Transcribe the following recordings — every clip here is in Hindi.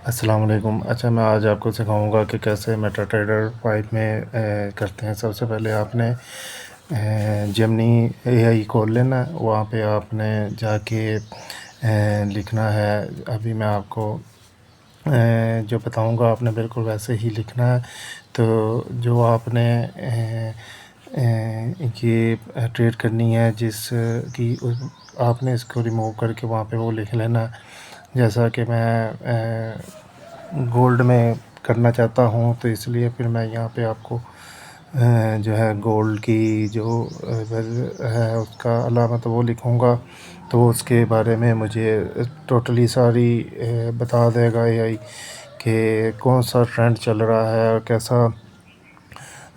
अस्सलाम वालेकुम। अच्छा, मैं आज आपको सिखाऊंगा कि कैसे मेटाट्रेडर 5 में करते हैं। सबसे पहले आपने जेमिनी एआई खोल लेना है। वहाँ पे आपने जाके लिखना है। अभी मैं आपको जो बताऊंगा आपने बिल्कुल वैसे ही लिखना है। तो जो आपने ये ट्रेड करनी है जिस की आपने इसको रिमूव करके वहाँ पे वो लिख लेना। जैसा कि मैं गोल्ड में करना चाहता हूँ, तो इसलिए फिर मैं यहाँ पे आपको जो है गोल्ड की जो है उसका अलामत वो लिखूँगा। तो उसके बारे में मुझे टोटली सारी बता देगा एआई कि कौन सा ट्रेंड चल रहा है और कैसा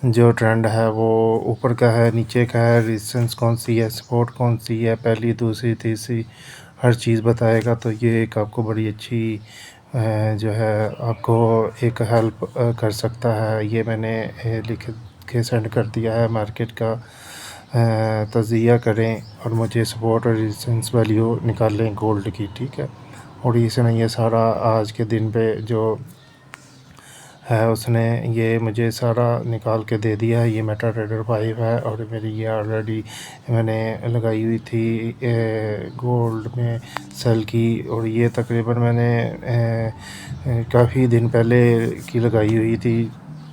जो ट्रेंड है वो ऊपर का है, नीचे का है, रेजिस्टेंस कौन सी है, सपोर्ट कौन सी है, पहली, दूसरी, तीसरी, हर चीज़ बताएगा। तो ये एक आपको बड़ी अच्छी जो है आपको एक हेल्प कर सकता है। ये मैंने लिख के सेंड कर दिया है। मार्केट का तज्ज़िया करें और मुझे सपोर्ट और रेजिस्टेंस वैल्यू निकाल लें गोल्ड की, ठीक है। और इसने ये सारा आज के दिन पे जो है उसने ये मुझे सारा निकाल के दे दिया है। ये मेटाट्रेडर 5 है और मेरी ये ऑलरेडी मैंने लगाई हुई थी गोल्ड में सेल की। और ये तकरीबन मैंने काफ़ी दिन पहले की लगाई हुई थी।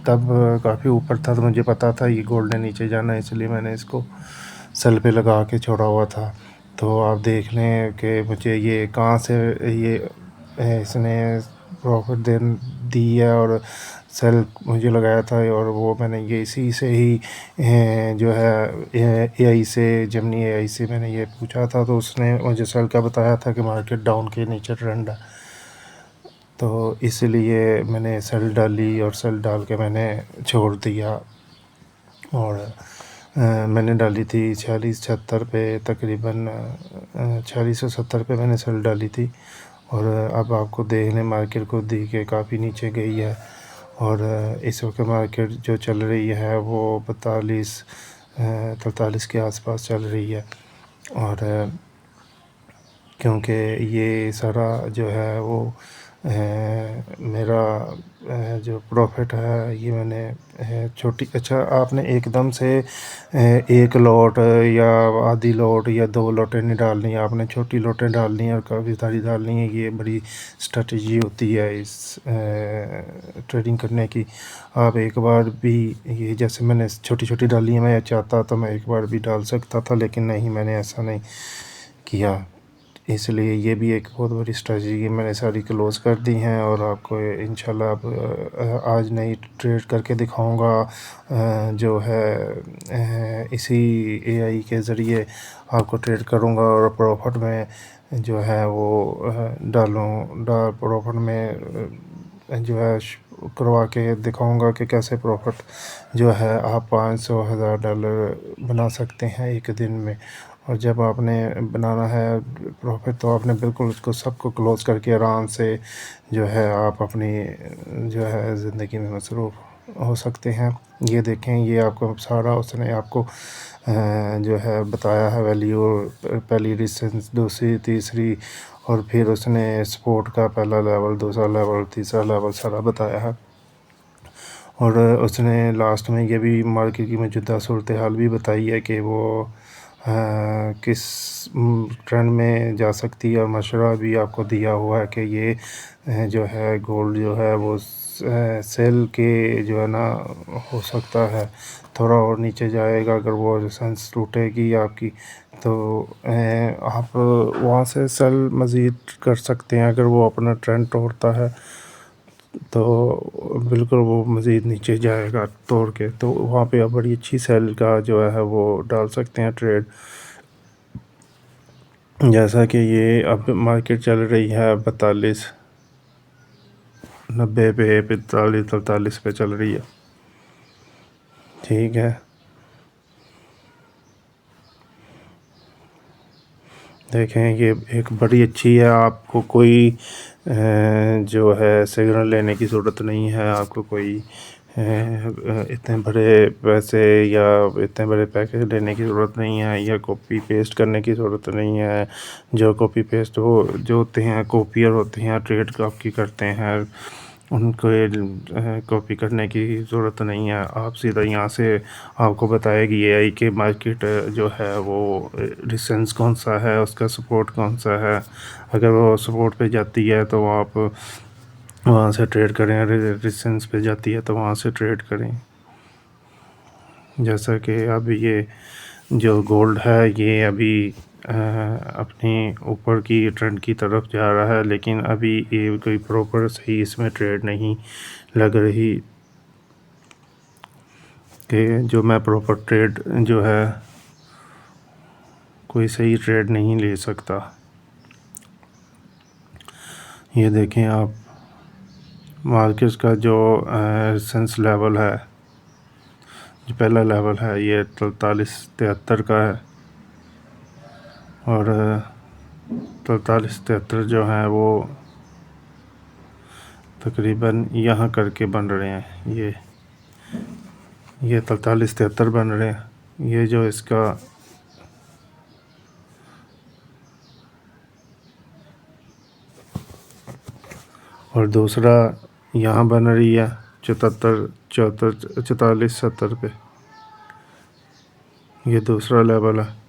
तब काफ़ी ऊपर था तो मुझे पता था ये गोल्ड ने नीचे जाना है, इसलिए मैंने इसको सेल पे लगा के छोड़ा हुआ था। तो आप देख लें कि मुझे ये कहाँ से ये इसने प्रॉफ़िट देन दी है। और सेल मुझे लगाया था और वो मैंने ये इसी से ही जो है एआई से, जेमिनी एआई से मैंने ये पूछा था। तो उसने मुझे सेल का बताया था कि मार्केट डाउन के नीचे ट्रेंड है। तो इसलिए मैंने सेल डाली और सेल डाल के मैंने छोड़ दिया। और मैंने डाली थी 46-76 पे, तकरीबन 4670 पे मैंने सेल डाली थी। और अब आपको देखने मार्केट को दी के काफ़ी नीचे गई है। और इस वक्त मार्केट जो चल रही है वो 43 के आसपास चल रही है। और क्योंकि ये सारा जो है वो मेरा जो प्रॉफिट है ये मैंने छोटी, अच्छा आपने एकदम से एक लॉट या आधी लॉट या 2 लॉटें नहीं डालनी है। आपने छोटी लॉटें डालनी है और काफ़ी सारी डालनी है। ये बड़ी स्ट्रेटजी होती है इस ट्रेडिंग करने की। आप एक बार भी ये जैसे मैंने छोटी छोटी डाली है, मैं चाहता तो मैं एक बार भी डाल सकता था, लेकिन नहीं, मैंने ऐसा नहीं किया। इसलिए ये भी एक बहुत बड़ी स्ट्रेटजी मैंने सारी क्लोज़ कर दी हैं। और आपको इंशाल्लाह अब आज नई ट्रेड करके दिखाऊंगा जो है इसी एआई के ज़रिए आपको ट्रेड करूंगा और प्रॉफिट में जो है वो प्रॉफिट में जो है करवा के दिखाऊंगा कि कैसे प्रॉफिट जो है आप 500,000 बना सकते हैं एक दिन में। और जब आपने बनाना है प्रॉफिट तो आपने बिल्कुल उसको सबको क्लोज़ करके आराम से जो है आप अपनी जो है ज़िंदगी में मसरूफ़ हो सकते हैं। ये देखें, ये आपको सारा उसने आपको जो है बताया है वैल्यू, पहली रेजिस्टेंस, दूसरी, तीसरी, और फिर उसने सपोर्ट का पहला लेवल, दूसरा लेवल, तीसरा लेवल सारा बताया है। और उसने लास्ट में ये भी मार्केट की मौजूदा सूरत हाल भी बताई है कि वो किस ट्रेंड में जा सकती है। और मशवरा भी आपको दिया हुआ है कि ये जो है गोल्ड जो है वो सेल के जो है ना हो सकता है थोड़ा और नीचे जाएगा। अगर वो रेजिस्टेंस टूटेगी आपकी तो आप वहाँ से सेल मज़ीद कर सकते हैं। अगर वो अपना ट्रेंड तोड़ता है तो बिल्कुल वो मज़ीद नीचे जाएगा तोड़ के, तो वहाँ पे आप बड़ी अच्छी सेल का जो है वो डाल सकते हैं ट्रेड। जैसा कि ये अब मार्केट चल रही है 42-90 पे, 45-43 पे चल रही है, ठीक है। देखें, ये एक बड़ी अच्छी है। आपको कोई जो है सिग्नल लेने की ज़रूरत नहीं है, आपको कोई इतने बड़े पैसे या इतने बड़े पैकेज लेने की ज़रूरत नहीं है, या कॉपी पेस्ट करने की ज़रूरत नहीं है। जो कॉपी पेस्ट वो जो होते हैं कॉपियर होते हैं, ट्रेड आपकी करते हैं, उनको कॉपी करने की ज़रूरत नहीं है। आप सीधा यहाँ से आपको बताएगी एआई कि मार्केट जो है वो डिस्टेंस कौन सा है, उसका सपोर्ट कौन सा है। अगर वो सपोर्ट पे जाती है तो आप वहाँ से ट्रेड करें, रेजिस्टेंस पे जाती है तो वहाँ से ट्रेड करें। जैसा कि अब ये जो गोल्ड है ये अभी अपनी ऊपर की ट्रेंड की तरफ जा रहा है, लेकिन अभी ये कोई प्रॉपर सही इसमें ट्रेड नहीं लग रही कि जो मैं प्रॉपर ट्रेड जो है कोई सही ट्रेड नहीं ले सकता। ये देखें आप, मार्केट का जो रेजिस्टेंस लेवल है, जो पहला लेवल है ये 4373 का है, और 4373 जो है वो तकरीबन यहाँ करके बन रहे हैं। ये 4373 बन रहे हैं। ये जो इसका और दूसरा यहाँ बन रही है 4470 पे। ये दूसरा लेवल है।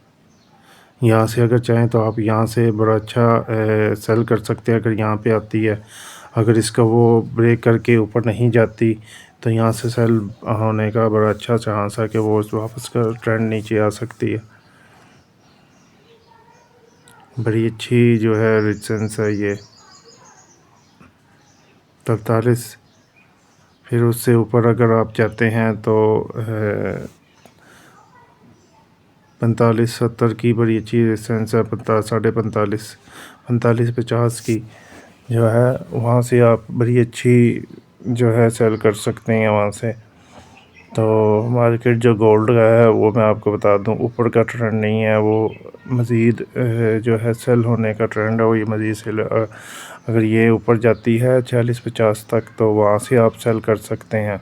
यहाँ से अगर चाहें तो आप यहाँ से बड़ा अच्छा सेल कर सकते हैं अगर यहाँ पे आती है। अगर इसका वो ब्रेक करके ऊपर नहीं जाती तो यहाँ से सेल होने का बड़ा अच्छा चांस है कि वो वापस का ट्रेंड नीचे आ सकती है। बड़ी अच्छी जो है रेजिस्टेंस है ये 43। फिर उससे ऊपर अगर आप जाते हैं तो 4570 की बड़ी अच्छी रेजिस्टेंस है। 45 की जो है वहाँ से आप बड़ी अच्छी जो है सेल कर सकते हैं वहाँ से। तो मार्केट जो गोल्ड का है वो मैं आपको बता दूं ऊपर का ट्रेंड नहीं है, वो मज़ीद जो है सेल होने का ट्रेंड है। वो ये मज़ीद सेल अगर ये ऊपर जाती है 46-50 तक तो वहाँ से आप सेल कर सकते हैं।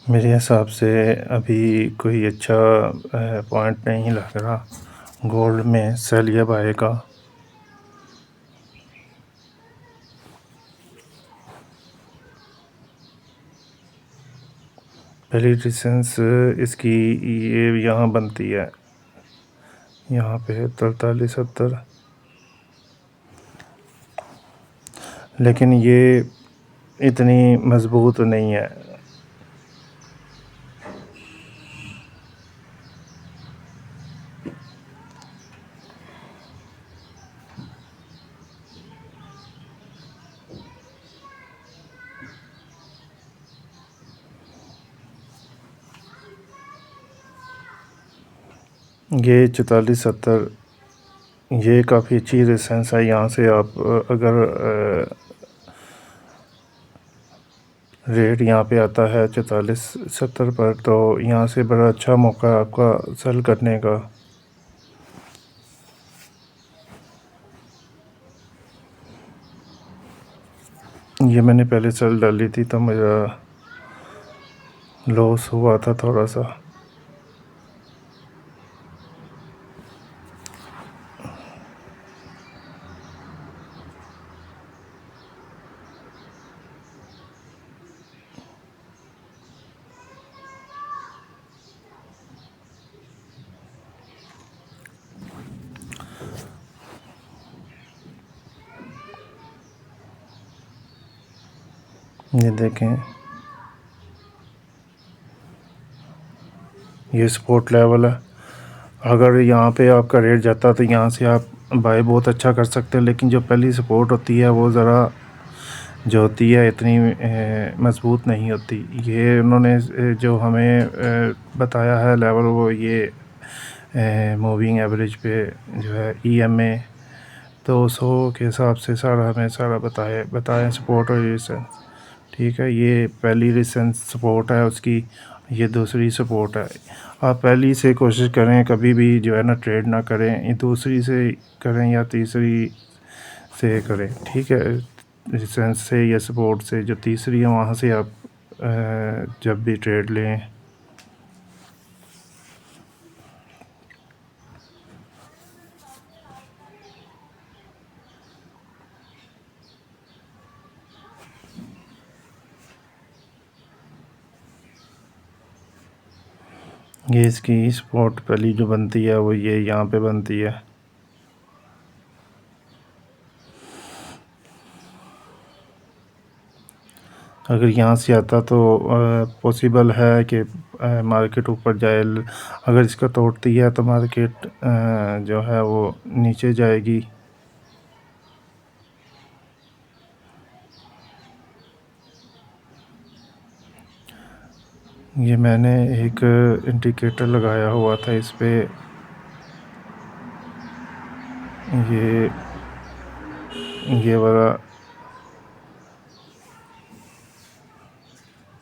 मेरे हिसाब से अभी कोई अच्छा पॉइंट नहीं लग रहा गोल्ड में सेल या बाय का। पहली रेजिस्टेंस इसकी ये यहाँ बनती है, यहाँ पे 4370, लेकिन ये इतनी मज़बूत नहीं है। ये 4470 ये काफ़ी अच्छी रेजिस्टेंस है। यहाँ से आप अगर रेट यहाँ पे आता है 4470 पर तो यहाँ से बड़ा अच्छा मौका है आपका सेल करने का। ये मैंने पहले सेल डाली थी तो मेरा लॉस हुआ था थोड़ा सा। ये देखें, ये सपोर्ट लेवल है। अगर यहाँ पे आपका रेट जाता तो यहाँ से आप बाय बहुत अच्छा कर सकते हैं, लेकिन जो पहली सपोर्ट होती है वो ज़रा जो होती है इतनी मज़बूत नहीं होती। ये उन्होंने जो हमें बताया है लेवल, वो ये मूविंग एवरेज पे जो है EMA 200 के हिसाब से सारा हमें सारा बताएं सपोर्ट और रेजिस्टेंस। ठीक है, ये पहली रेजिस्टेंस सपोर्ट है उसकी, ये दूसरी सपोर्ट है। आप पहली से कोशिश करें, कभी भी जो है ना ट्रेड ना करें, ये दूसरी से करें या तीसरी से करें। ठीक है, रेजिस्टेंस से या सपोर्ट से, जो तीसरी है वहाँ से आप जब भी ट्रेड लें। ये इसकी सपोर्ट पहली जो बनती है वो ये यहाँ पे बनती है। अगर यहाँ से आता तो पॉसिबल है कि मार्केट ऊपर जाए। अगर इसका तोड़ती है तो मार्केट जो है वो नीचे जाएगी। ये मैंने एक इंडिकेटर लगाया हुआ था इस पे, ये वाला।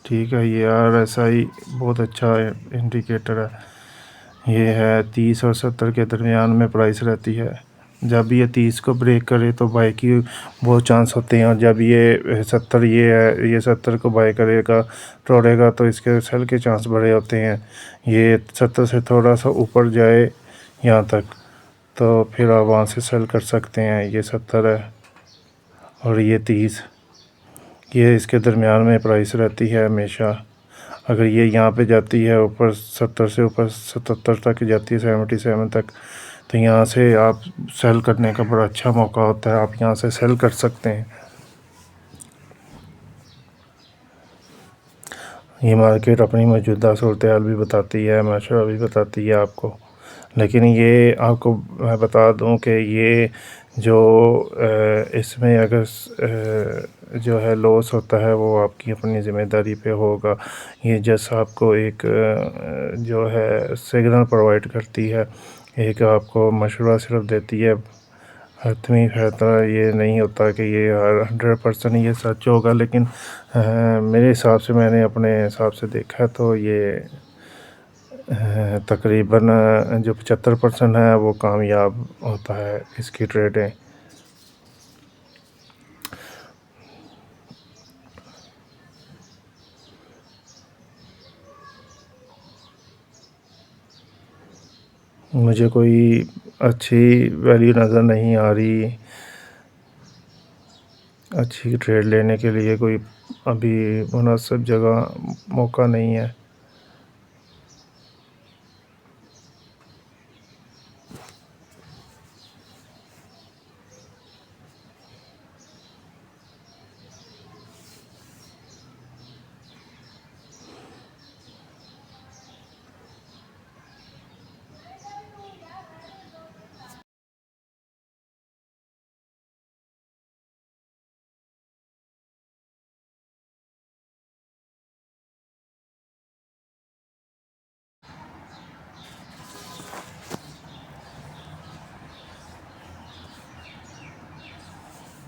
ठीक है, ये RSI बहुत अच्छा इंडिकेटर है। ये है 30 और 70 के दरमियान में प्राइस रहती है। जब ये 30 को ब्रेक करे तो बाय की बहुत चांस होते हैं, और जब ये 70 ये 70 को बाय करेगा तोड़ेगा तो इसके सेल के चांस बड़े होते हैं। ये 70 से थोड़ा सा ऊपर जाए यहाँ तक तो फिर आप वहाँ से सेल कर सकते हैं। ये 70 है और ये 30, ये इसके दरमियान में प्राइस रहती है हमेशा। अगर ये यहाँ पे जाती है ऊपर 70 से ऊपर 77 तक जाती है, 77 तक, तो यहाँ से आप सेल करने का बड़ा अच्छा मौका होता है। आप यहाँ से सेल कर सकते हैं। ये मार्केट अपनी मौजूदा सूरत हाल भी बताती है, मशवरा भी बताती है आपको। लेकिन ये आपको मैं बता दूं कि ये जो इसमें अगर जो है लॉस होता है वो आपकी अपनी ज़िम्मेदारी पे होगा। ये जैसा आपको एक जो है सिग्नल प्रोवाइड करती है, एक आपको मशवरा सिर्फ देती है। हतमी फ़ायदा ये नहीं होता कि ये 100% ये सच होगा, लेकिन मेरे हिसाब से, मैंने अपने हिसाब से देखा तो ये तकरीबन जो 75% है वो कामयाब होता है इसकी ट्रेडें। मुझे कोई अच्छी वैल्यू नज़र नहीं आ रही। अच्छी ट्रेड लेने के लिए कोई अभी मुनासिब जगह मौका नहीं है।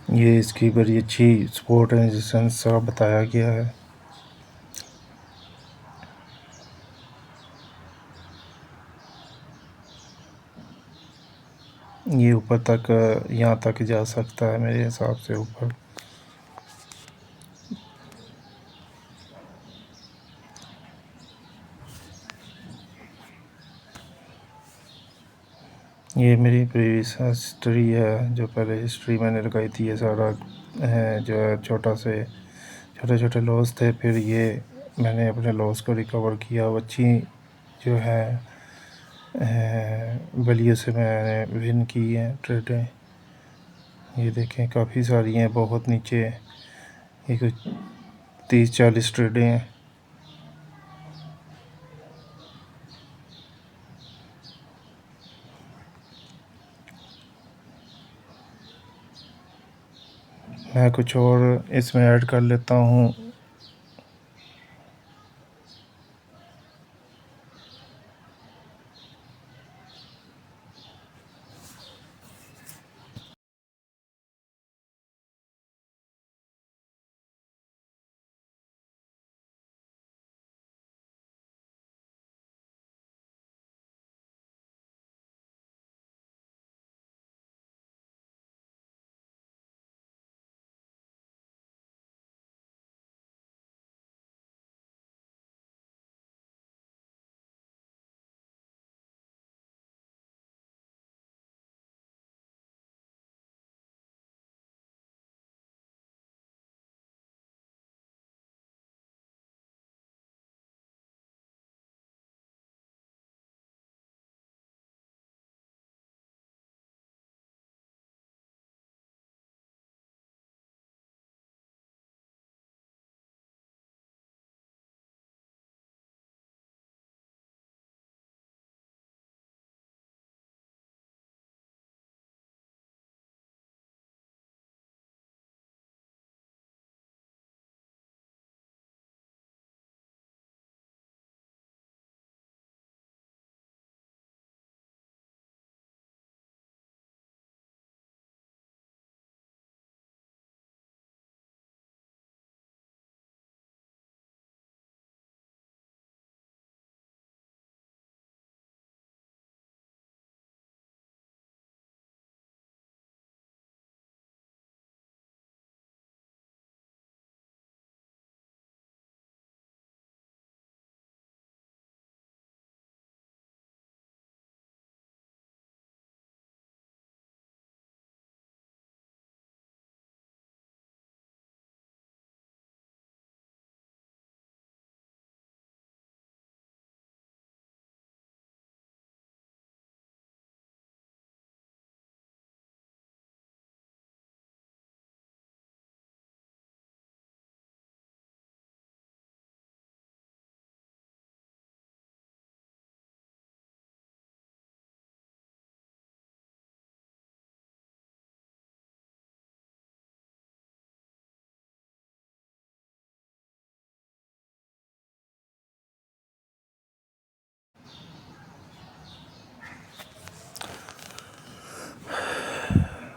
ये इसकी बड़ी अच्छी सपोर्ट है जिससे सब बताया गया है। ये ऊपर तक यहाँ तक जा सकता है मेरे हिसाब से ऊपर। ये मेरी प्रीवियस हिस्ट्री है, जो पहले हिस्ट्री मैंने लगाई थी। ये सारा जो है छोटे छोटे लॉस थे, फिर ये मैंने अपने लॉस को रिकवर किया। अच्छी जो है वैल्यू से मैंने विन की है ट्रेडें। ये देखें काफ़ी सारी हैं, बहुत नीचे है। ये कुछ 30-40 ट्रेडें हैं। मैं कुछ और इसमें ऐड कर लेता हूँ।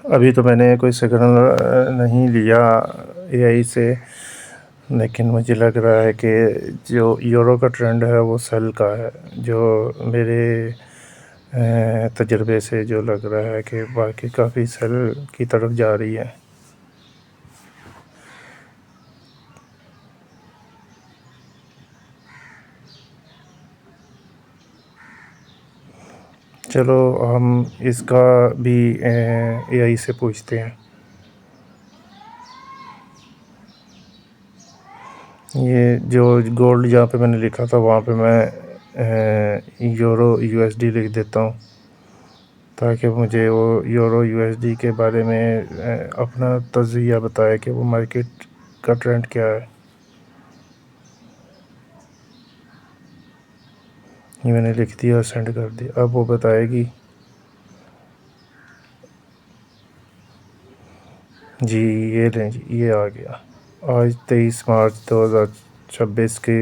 अभी तो मैंने कोई सिग्नल नहीं लिया एआई से, लेकिन मुझे लग रहा है कि जो यूरो का ट्रेंड है वो सेल का है। जो मेरे तजर्बे से जो लग रहा है कि बाकी काफ़ी सेल की तरफ जा रही है। चलो हम इसका भी एआई से पूछते हैं। ये जो गोल्ड जहाँ पे मैंने लिखा था वहाँ पे मैं यूरो यूएसडी लिख देता हूँ, ताकि मुझे वो यूरो यूएसडी के बारे में अपना तज़िया बताए कि वो मार्केट का ट्रेंड क्या है। ये मैंने लिख दिया और सेंड कर दिया। अब वो बताएगी। जी ये लें जी, ये आ गया। आज 23 मार्च 2026 के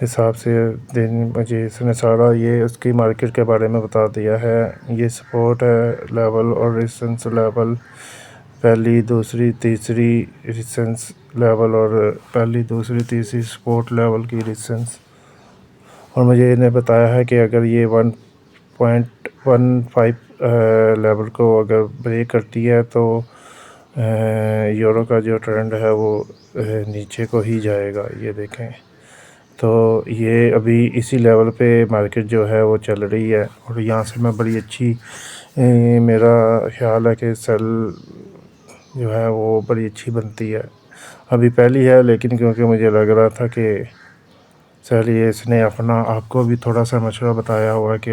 हिसाब से दिन मुझे इसने सारा ये उसकी मार्केट के बारे में बता दिया है। ये सपोर्ट है लेवल और रेजिस्टेंस लेवल, पहली दूसरी तीसरी रेजिस्टेंस लेवल और पहली दूसरी तीसरी सपोर्ट लेवल की रेजिस्टेंस। और मुझे इन्हें बताया है कि अगर ये 1.15 लेवल को अगर ब्रेक करती है तो यूरो का जो ट्रेंड है वो नीचे को ही जाएगा। ये देखें, तो ये अभी इसी लेवल पे मार्केट जो है वो चल रही है। और यहाँ से मैं बड़ी अच्छी मेरा ख्याल है कि सेल जो है वो बड़ी अच्छी बनती है। अभी पहली है, लेकिन क्योंकि मुझे लग रहा था कि चलिए इसने अपना आपको भी थोड़ा सा मशवरा बताया हुआ कि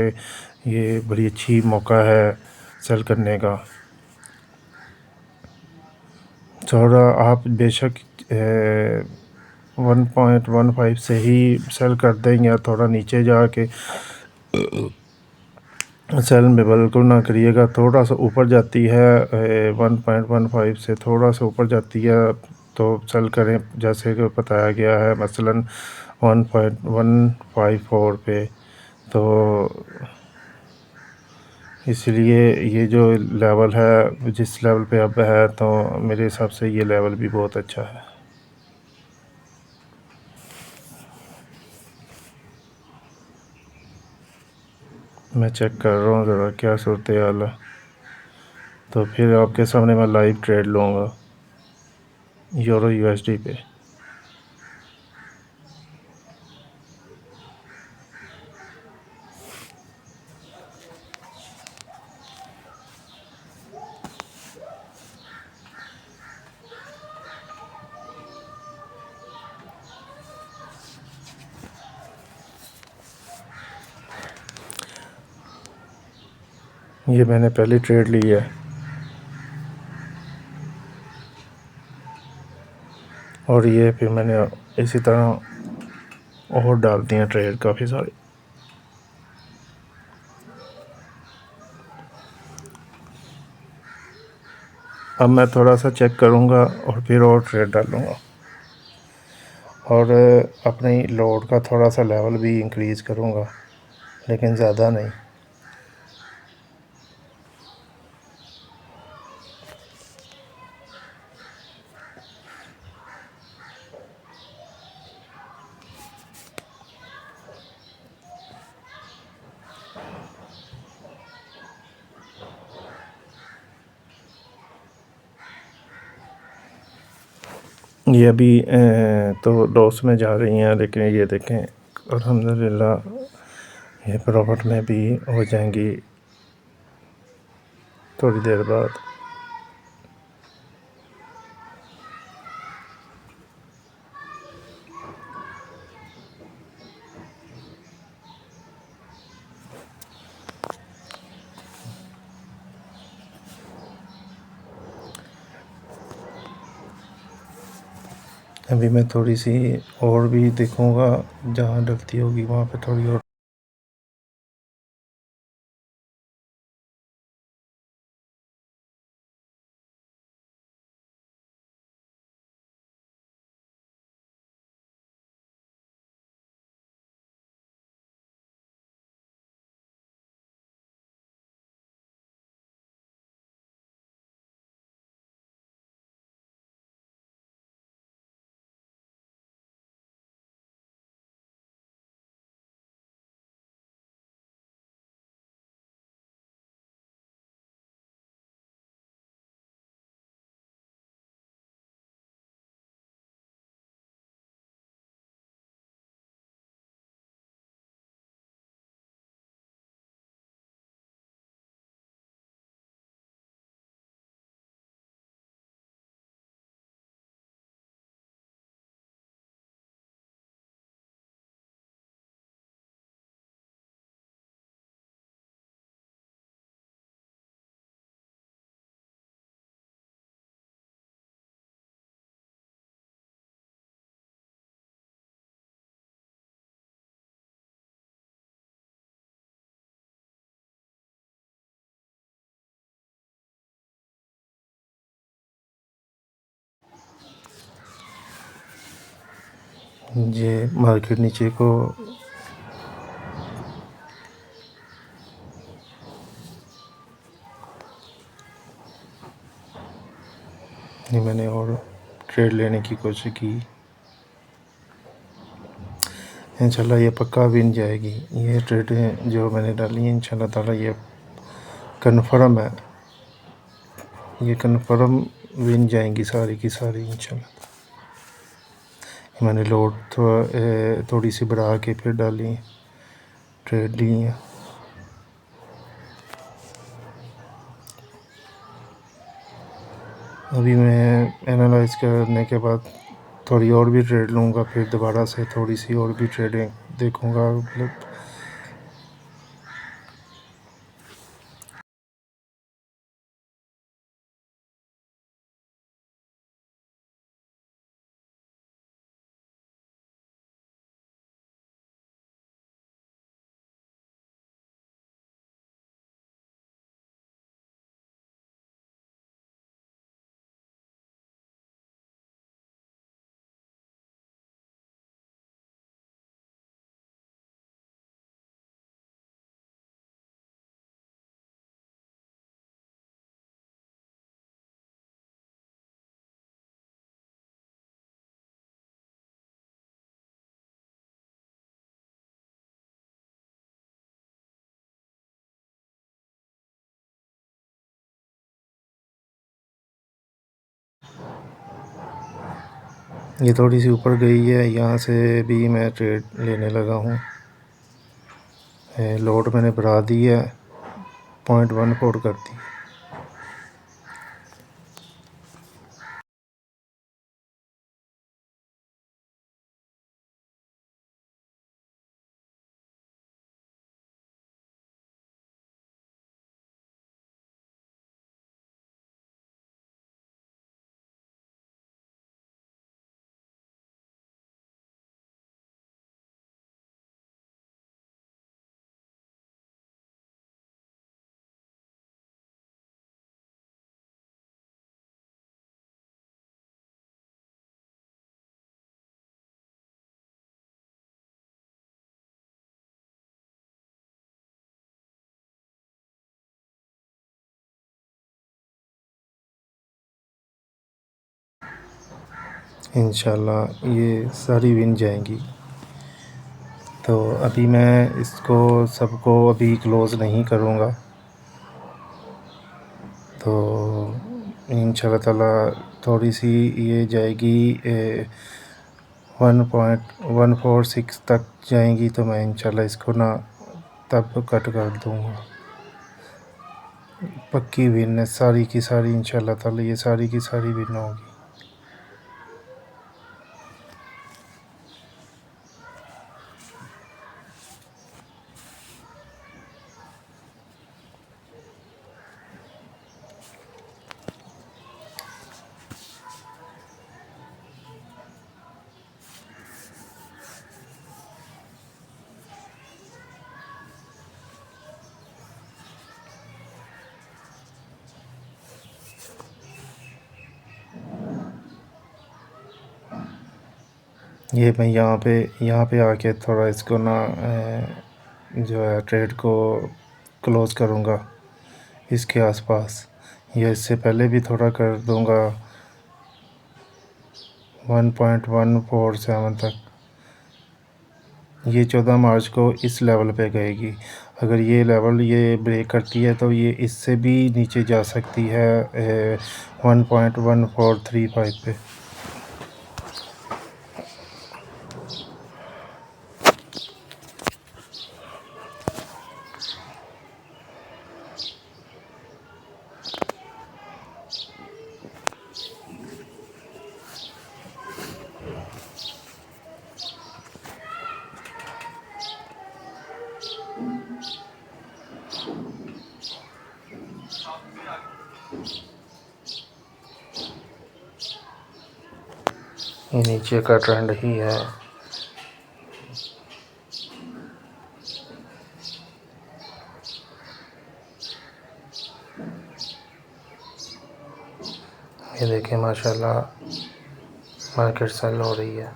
ये बड़ी अच्छी मौका है सेल करने का। थोड़ा आप बेशक 1.15 से ही सेल कर दें या थोड़ा नीचे जाके सेल में बिल्कुल ना करिएगा। थोड़ा सा ऊपर जाती है 1.15 से थोड़ा सा ऊपर जाती है तो सेल करें, जैसे कि बताया गया है मसलन 1.154 पे। तो इसलिए ये जो लेवल है, जिस लेवल पे अब है, तो मेरे हिसाब से ये लेवल भी बहुत अच्छा है। मैं चेक कर रहा हूँ ज़रा क्या सूरत हाल है, तो फिर आपके सामने मैं लाइव ट्रेड लूँगा यूरो यूएसडी पे। ये मैंने पहली ट्रेड ली है और ये फिर मैंने इसी तरह और डाल दिए ट्रेड काफ़ी सारी। अब मैं थोड़ा सा चेक करूँगा और फिर और ट्रेड डालूँगा और अपनी लोड का थोड़ा सा लेवल भी इंक्रीज़ करूँगा, लेकिन ज़्यादा नहीं। ये अभी तो लॉस में जा रही हैं, लेकिन ये देखें अल्हम्दुलिल्लाह ये प्रॉफिट में भी हो जाएंगी थोड़ी देर बाद। अभी मैं थोड़ी सी और भी देखूँगा, जहाँ डलती होगी वहाँ पे थोड़ी और। ये मार्केट नीचे को ये मैंने और ट्रेड लेने की कोशिश की, इंशाल्लाह ये पक्का विन जाएगी। ये ट्रेडें जो मैंने डाली हैं इंशाल्लाह ताला ये कन्फर्म है, ये कन्फर्म विन जाएंगी सारी की सारी इंशाल्लाह। मैंने लोड थोड़ी सी बढ़ा के फिर डाली, ट्रेड ली हैं। अभी मैं एनालाइज़ करने के बाद थोड़ी और भी ट्रेड लूँगा, फिर दोबारा से थोड़ी सी और भी ट्रेडें देखूँगा मतलब ये थोड़ी सी ऊपर गई है, यहाँ से भी मैं ट्रेड लेने लगा हूँ। लोड मैंने बढ़ा दी है, 0.14 कर दी। इंशाल्लाह ये सारी विन जाएंगी। तो अभी मैं इसको सबको अभी क्लोज़ नहीं करूँगा, तो इंशाल्लाह ताला थोड़ी सी ये जाएगी 1.146 तक जाएंगी, तो मैं इंशाल्लाह इसको ना तब कट कर दूँगा। पक्की विन है सारी की सारी, इंशाल्लाह ताला ये सारी की सारी विन होगी। ये मैं यहाँ पे आके थोड़ा इसको ना जो है ट्रेड को क्लोज़ करूँगा इसके आसपास, या इससे पहले भी थोड़ा कर दूँगा 1.147 तक। ये 14 मार्च को इस लेवल पे गएगी। अगर ये लेवल ये ब्रेक करती है तो ये इससे भी नीचे जा सकती है 1.1435 पे। ये नीचे का ट्रेंड ही है। ये देखें माशाल्लाह मार्केट सेल हो रही है।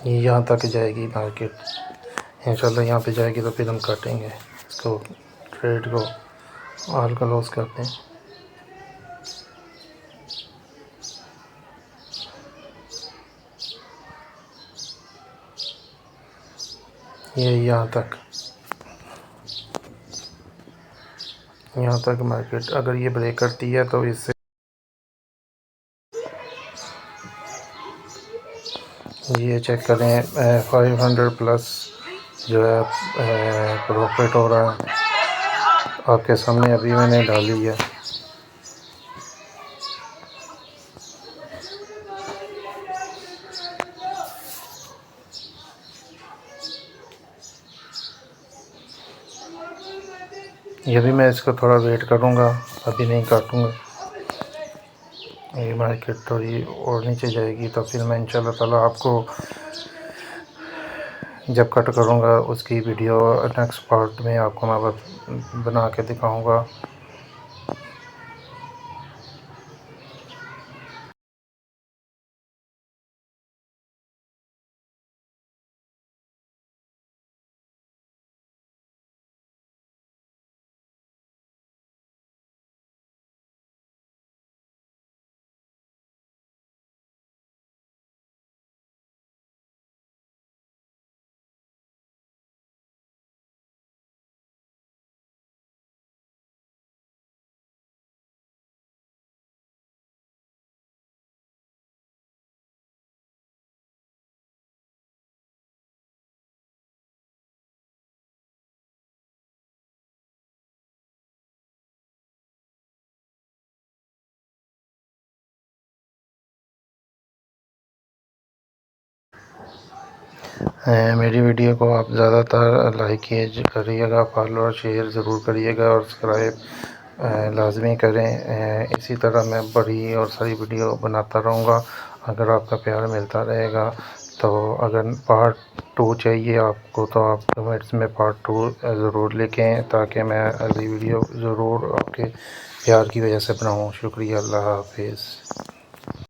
ये यहाँ तक जाएगी मार्केट, इंशाल्लाह यहाँ पे जाएगी तो फिर हम काटेंगे इसको, ट्रेड को ऑल क्लोज करते हैं। ये यहाँ तक मार्केट अगर ये ब्रेक करती है तो इससे ये चेक करें 500 प्लस जो है प्रॉफिट हो रहा है आपके सामने, अभी मैंने डाली है। ये भी मैं इसको थोड़ा वेट करूँगा, अभी नहीं काटूँगा। ये मार्केट थोड़ी और नीचे जाएगी तो फिर मैं इंशाल्लाह ताला आपको जब कट करूँगा उसकी वीडियो नेक्स्ट पार्ट में आपको मैं बना के दिखाऊँगा। मेरी वीडियो को आप ज़्यादातर लाइक करिएगा, फॉलो और शेयर ज़रूर करिएगा और सब्सक्राइब लाज़मी करें। इसी तरह मैं बड़ी और सारी वीडियो बनाता रहूँगा अगर आपका प्यार मिलता रहेगा। तो अगर पार्ट 2 चाहिए आपको तो आप कमेंट्स में पार्ट 2 ज़रूर लिखें ताकि मैं अगली वीडियो ज़रूर आपके प्यार की वजह से बनाऊँ। शुक्रिया, अल्लाह हाफ़िज़।